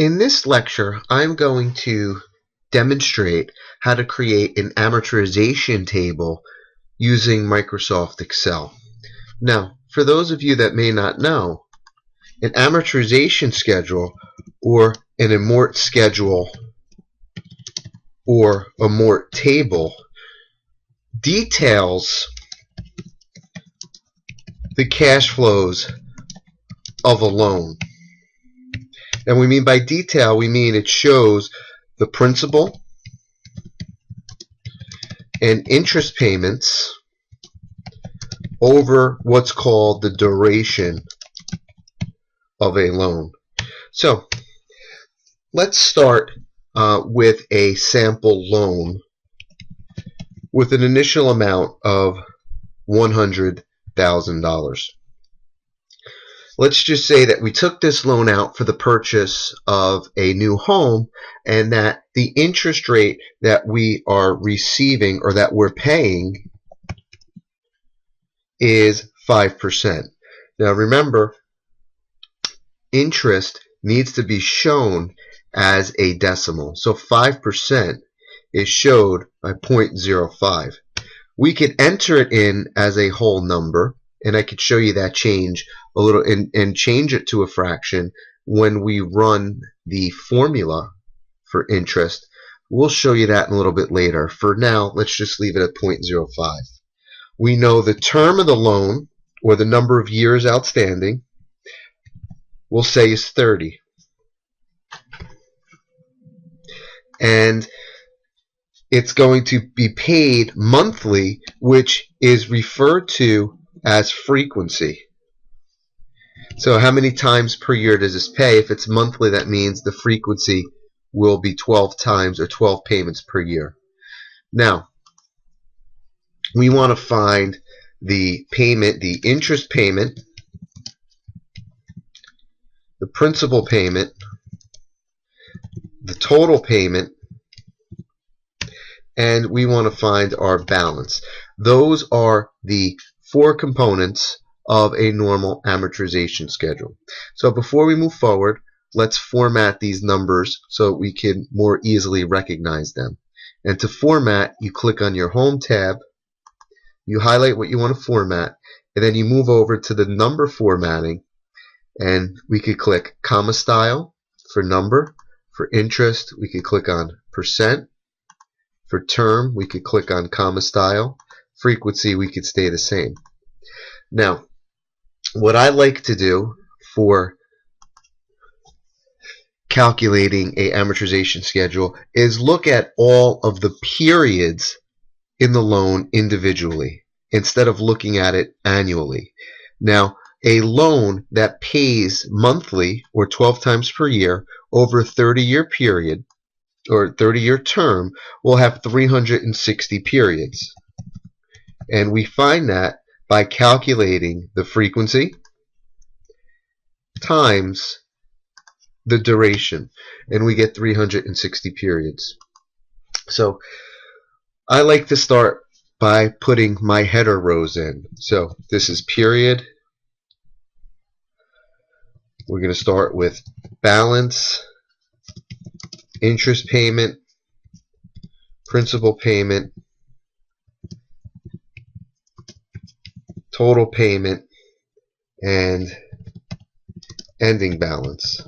In this lecture, I'm going to demonstrate how to create an amortization table using Microsoft Excel. Now, for those of you that may not know, an amortization schedule or an amort schedule or amort table details the cash flows of a loan. And we mean by detail, we mean it shows the principal and interest payments over what's called the duration of a loan. So let's start with a sample loan with an initial amount of $100,000. Let's just say that we took this loan out for the purchase of a new home, and that the interest rate that we are receiving or that we're paying is 5%. Now remember, interest needs to be shown as a decimal. So 5% is showed by 0.05. We could enter it in as a whole number, and I could show you that change a little and change it to a fraction when we run the formula for interest. We'll show you that in a little bit later. For now, let's just leave it at 0.05. We know the term of the loan, or the number of years outstanding, we'll say is 30. And it's going to be paid monthly, which is referred to as frequency. So how many times per year does this pay? If it's monthly, that means the frequency will be 12 times or 12 payments per year. Now, we want to find the payment, the interest payment, the principal payment, the total payment, and we want to find our balance. Those are the four components of a normal amortization schedule. So before we move forward, let's format these numbers so we can more easily recognize them. And to format, you click on your Home tab, you highlight what you want to format, and then you move over to the number formatting, and we could click comma style for number. For interest, we could click on percent. For term, we could click on comma style. Frequency, we could stay the same. Now, what I like to do for calculating a amortization schedule is look at all of the periods in the loan individually instead of looking at it annually. Now, a loan that pays monthly or 12 times per year over a 30-year period or 30-year term will have 360 periods. And we find that by calculating the frequency times the duration, and we get 360 periods. So I like to start by putting my header rows in. So this is period. We're going to start with balance, interest payment, principal payment, total payment, and ending balance.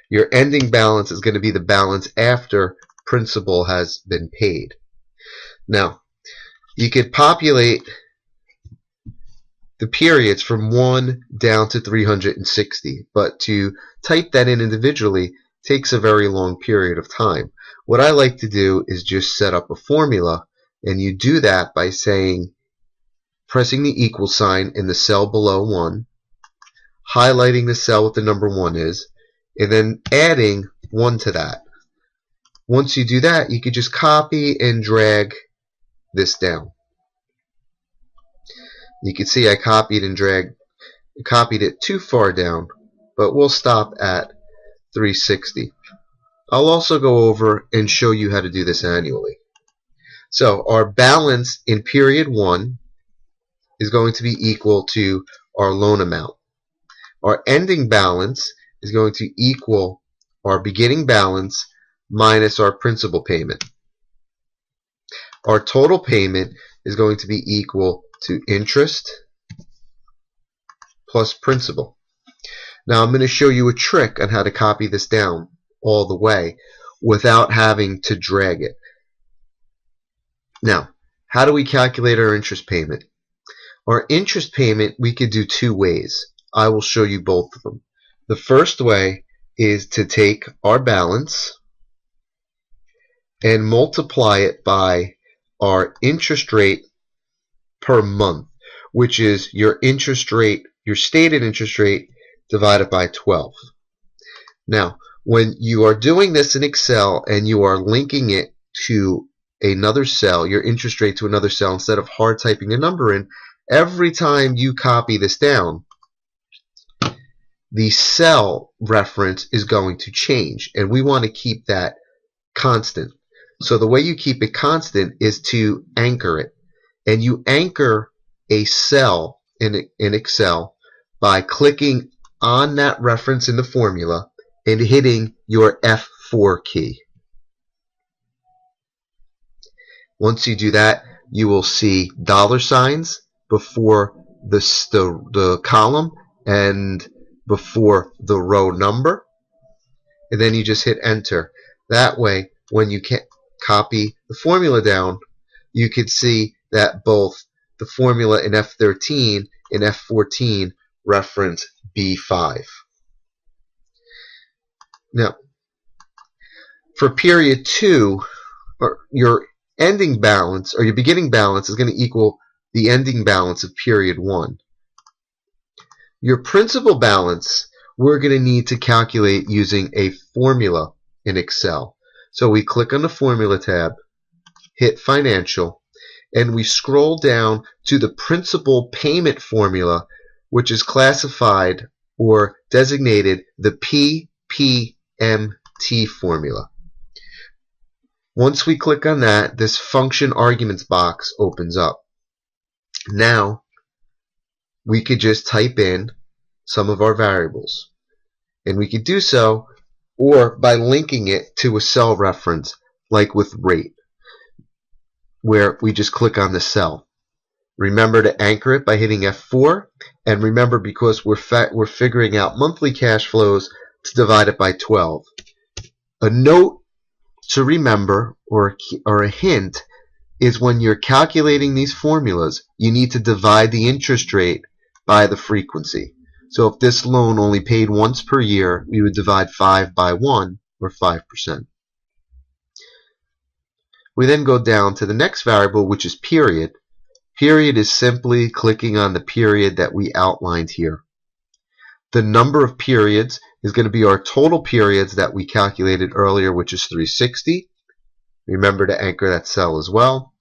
Your ending balance is going to be the balance after principal has been paid. Now, you could populate the periods from 1 down to 360, but to type that in individually takes a very long period of time. What I like to do is just set up a formula, and you do that by pressing the equal sign in the cell below 1, highlighting the cell with the number 1 is, and then adding 1 to that. Once you do that, you could just copy and drag this down. You can see I copied it too far down, but we'll stop at 360. I'll also go over and show you how to do this annually. So our balance in period 1 is going to be equal to our loan amount. Our ending balance is going to equal our beginning balance minus our principal payment. Our total payment is going to be equal to interest plus principal. Now I'm going to show you a trick on how to copy this down all the way without having to drag it. Now, how do we calculate our interest payment? Our interest payment we could do two ways. I will show you both of them. The first way is to take our balance and multiply it by our interest rate per month, which is your interest rate, your stated interest rate divided by 12. Now, when you are doing this in Excel and you are linking it to another cell, your interest rate to another cell, instead of hard typing a number in, every time you copy this down, the cell reference is going to change, and we want to keep that constant. So the way you keep it constant is to anchor it, and you anchor a cell in Excel by clicking on that reference in the formula and hitting your F4 key. Once you do that, you will see dollar signs before the column and before the row number, and then you just hit enter. That way, when you copy the formula down, you could see that both the formula in F13 and F14 reference B5. Now, for period 2, your ending balance or your beginning balance is going to equal the ending balance of period 1. Your principal balance we're going to need to calculate using a formula in Excel. So we click on the Formula tab, hit Financial, and we scroll down to the principal payment formula, which is classified or designated the PPMT formula. Once we click on that, this function arguments box opens up. Now, we could just type in some of our variables. And we could do so or by linking it to a cell reference, like with rate, where we just click on the cell. Remember to anchor it by hitting F4, and remember, because we're figuring out monthly cash flows, to divide it by 12. A note to remember, or a hint, is when you're calculating these formulas, you need to divide the interest rate by the frequency. So if this loan only paid once per year, we would divide 5 by 1, or 5%. We then go down to the next variable, which is period. Period is simply clicking on the period that we outlined here. The number of periods is going to be our total periods that we calculated earlier, which is 360. Remember to anchor that cell as well.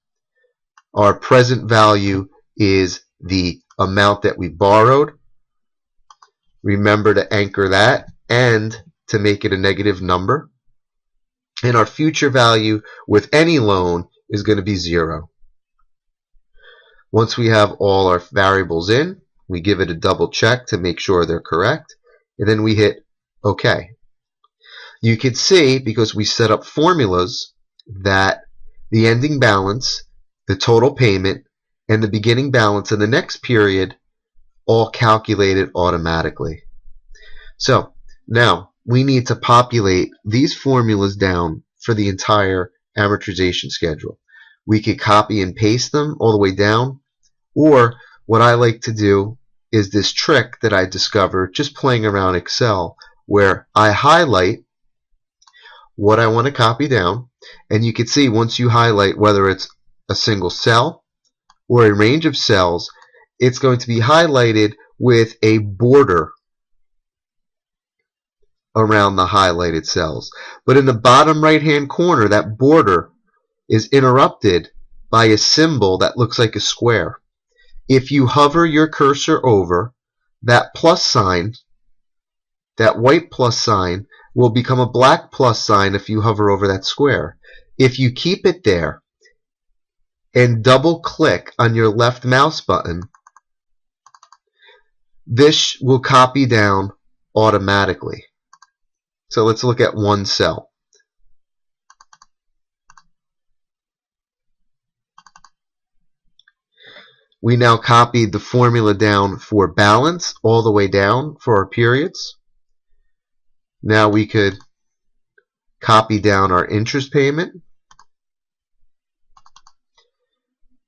Our present value is the amount that we borrowed. Remember to anchor that and to make it a negative number. And our future value with any loan is going to be 0. Once we have all our variables in, we give it a double check to make sure they're correct, and then we hit OK. You can see, because we set up formulas, that the ending balance, the total payment, and the beginning balance in the next period all calculated automatically. So now we need to populate these formulas down for the entire amortization schedule. We could copy and paste them all the way down, or what I like to do is this trick that I discovered just playing around Excel, where I highlight what I want to copy down, and you can see once you highlight whether it's a single cell or a range of cells, it's going to be highlighted with a border around the highlighted cells. But in the bottom right hand corner, that border is interrupted by a symbol that looks like a square. If you hover your cursor over that plus sign, that white plus sign will become a black plus sign if you hover over that square. If you keep it there and double click on your left mouse button, this will copy down automatically. So let's look at one cell. We now copied the formula down for balance all the way down for our periods. Now we could copy down our interest payment,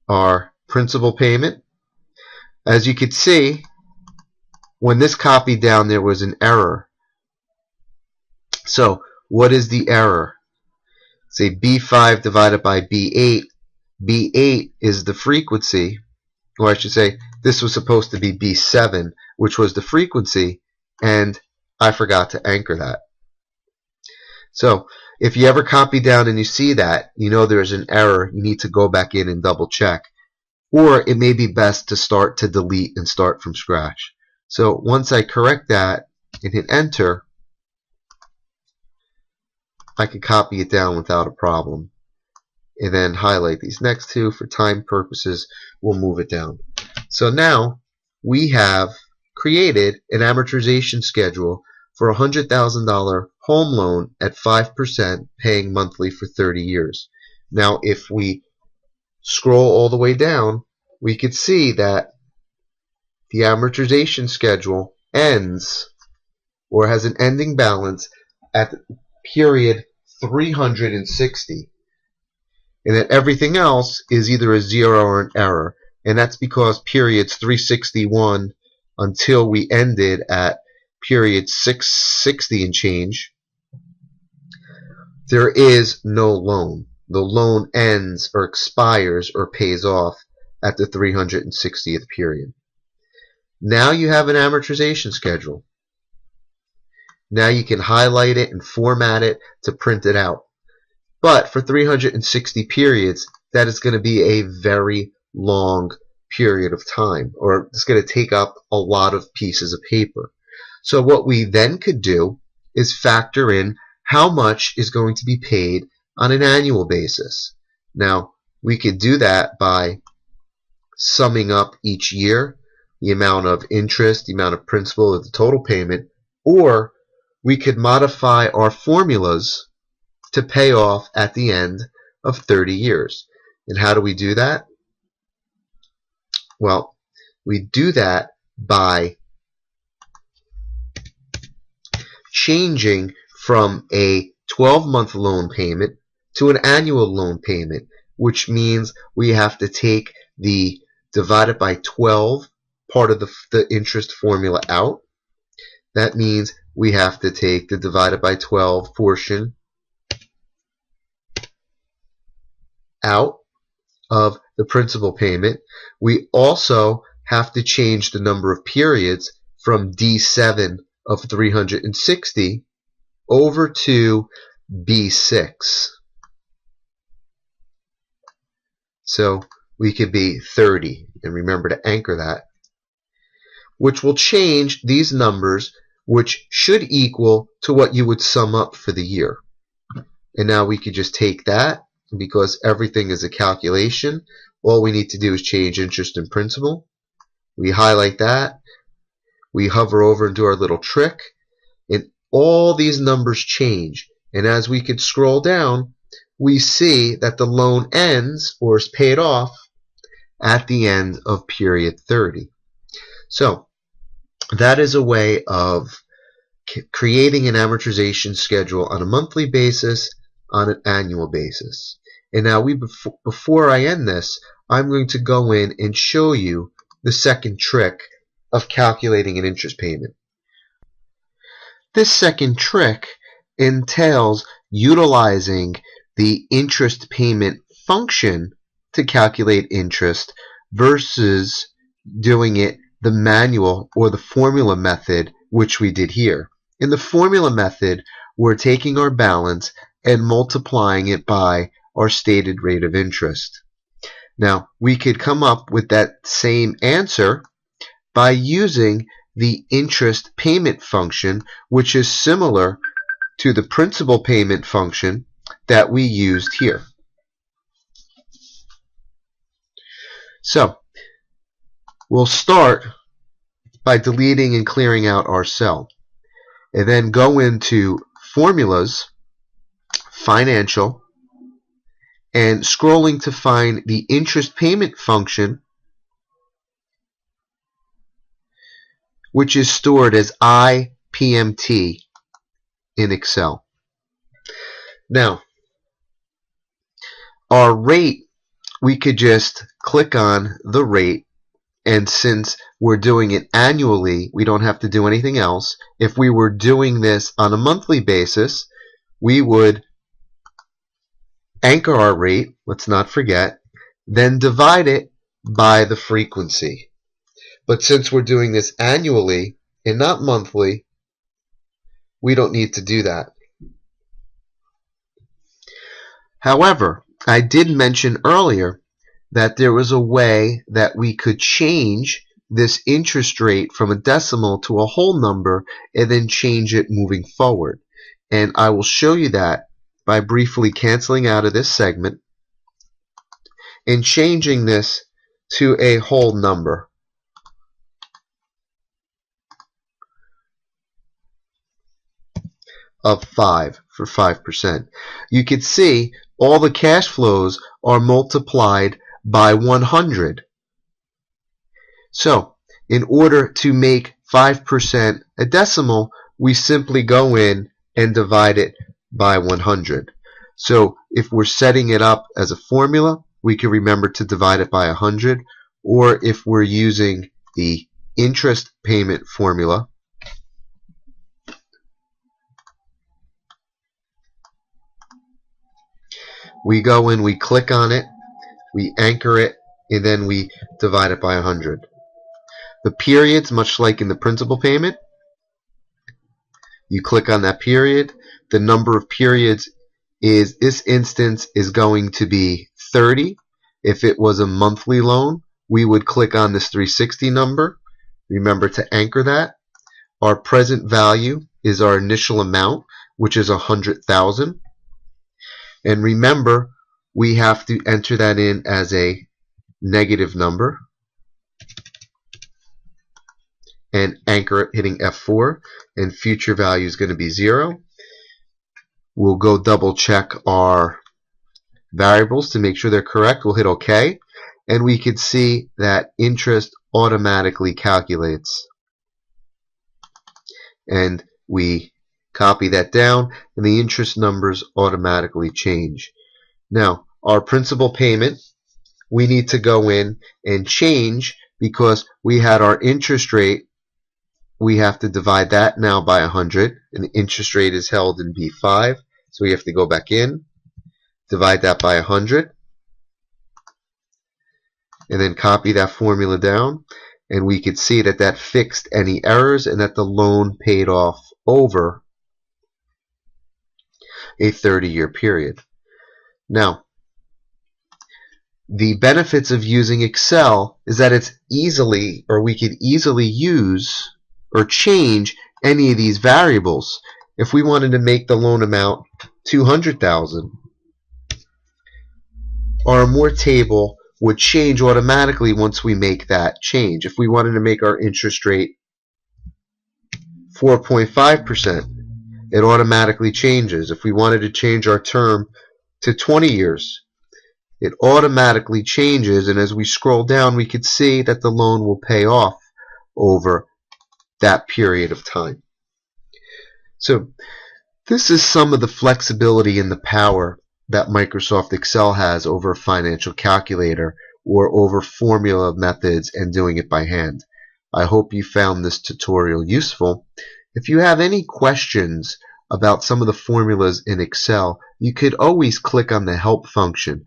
our principal payment. As you could see, when this copied down, there was an error. So what is the error? Say B5 divided by B8. B8 is the frequency, or I should say, this was supposed to be B7, which was the frequency, and I forgot to anchor that. So if you ever copy down and you see that, you know there's an error, you need to go back in and double check. Or it may be best to start to delete and start from scratch. So once I correct that and hit enter, I can copy it down without a problem. And then highlight these next two. For time purposes, we'll move it down. So now we have created an amortization schedule for a $100,000 home loan at 5% paying monthly for 30 years. Now if we scroll all the way down, we could see that the amortization schedule ends or has an ending balance at period 360, and that everything else is either a 0 or an error, and that's because periods 361 until we ended at period 660 and change, there is no loan. The loan ends or expires or pays off at the 360th period. Now you have an amortization schedule. Now you can highlight it and format it to print it out. But for 360 periods, that is going to be a very long period of time, or it's going to take up a lot of pieces of paper. So what we then could do is factor in how much is going to be paid on an annual basis. Now, we could do that by summing up each year the amount of interest, the amount of principal, or the total payment, or we could modify our formulas to pay off at the end of 30 years. And how do we do that? Well, we do that by changing from a 12-month loan payment to an annual loan payment, which means we have to take the divided by 12 part of the interest formula out. That means we have to take the divided by 12 portion out of the principal payment. We also have to change the number of periods from D7 of 360 over to B6. So we could be 30, and remember to anchor that, which will change these numbers, which should equal to what you would sum up for the year. And now we could just take that, because everything is a calculation, all we need to do is change interest and principal. We highlight that, we hover over and do our little trick, and all these numbers change. And as we could scroll down, we see that the loan ends or is paid off at the end of period 30. So that is a way of creating an amortization schedule on a monthly basis, on an annual basis. And now before I end this, I'm going to go in and show you the second trick of calculating an interest payment. This second trick entails utilizing the interest payment function to calculate interest versus doing it the manual or the formula method, which we did here. In the formula method, we're taking our balance and multiplying it by our stated rate of interest. Now, we could come up with that same answer by using the interest payment function, which is similar to the principal payment function that we used here. So, we'll start by deleting and clearing out our cell, and then go into Formulas, Financial, and scrolling to find the interest payment function, which is stored as IPMT in Excel. Now, our rate, we could just click on the rate, and since we're doing it annually, we don't have to do anything else. If we were doing this on a monthly basis, we would anchor our rate, let's not forget, then divide it by the frequency. But since we're doing this annually and not monthly, we don't need to do that. However, I did mention earlier that there was a way that we could change this interest rate from a decimal to a whole number and then change it moving forward. And I will show you that by briefly canceling out of this segment and changing this to a whole number. Of 5 for 5%. You can see all the cash flows are multiplied by 100. So, in order to make 5% a decimal, we simply go in and divide it by 100. So, if we're setting it up as a formula, we can remember to divide it by 100, or if we're using the interest payment formula, we go in, we click on it, we anchor it, and then we divide it by 100. The periods, much like in the principal payment, you click on that period. The number of periods is, this instance is going to be 30. If it was a monthly loan, we would click on this 360 number. Remember to anchor that. Our present value is our initial amount, which is 100,000. And remember, we have to enter that in as a negative number and anchor it hitting F4, and future value is going to be 0. We'll go double check our variables to make sure they're correct. We'll hit OK, and we can see that interest automatically calculates. And we copy that down, and the interest numbers automatically change. Now, our principal payment, we need to go in and change because we had our interest rate. We have to divide that now by 100, and the interest rate is held in B5, so we have to go back in, divide that by 100, and then copy that formula down, and we could see that that fixed any errors and that the loan paid off over a 30-year period. Now, the benefits of using Excel is that it's easily, or we could easily use or change any of these variables. If we wanted to make the loan amount 200,000, our amort table would change automatically once we make that change. If we wanted to make our interest rate 4.5%, it automatically changes. If we wanted to change our term to 20 years, it automatically changes, and as we scroll down, we could see that the loan will pay off over that period of time. So this is some of the flexibility and the power that Microsoft Excel has over a financial calculator or over formula methods and doing it by hand. I hope you found this tutorial useful. If you have any questions about some of the formulas in Excel, you could always click on the help function.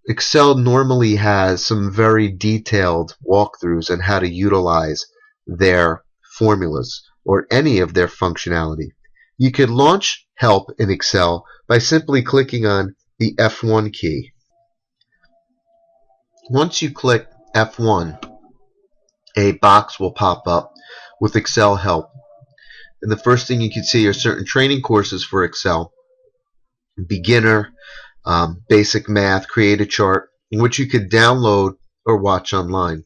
Excel normally has some very detailed walkthroughs on how to utilize their formulas or any of their functionality. You could launch help in Excel by simply clicking on the F1 key. Once you click F1, a box will pop up with Excel help. And the first thing you can see are certain training courses for Excel. Beginner, basic math, create a chart, in which you could download or watch online.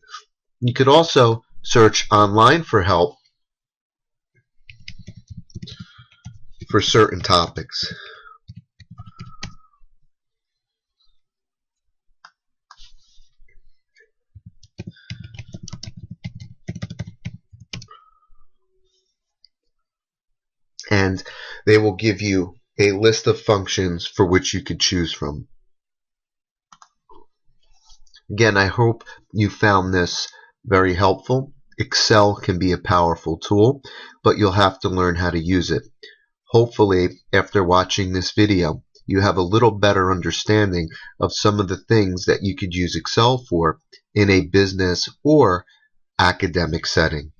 You could also search online for help for certain topics. And they will give you a list of functions for which you could choose from. Again, I hope you found this very helpful. Excel can be a powerful tool, but you'll have to learn how to use it. Hopefully, after watching this video, you have a little better understanding of some of the things that you could use Excel for in a business or academic setting.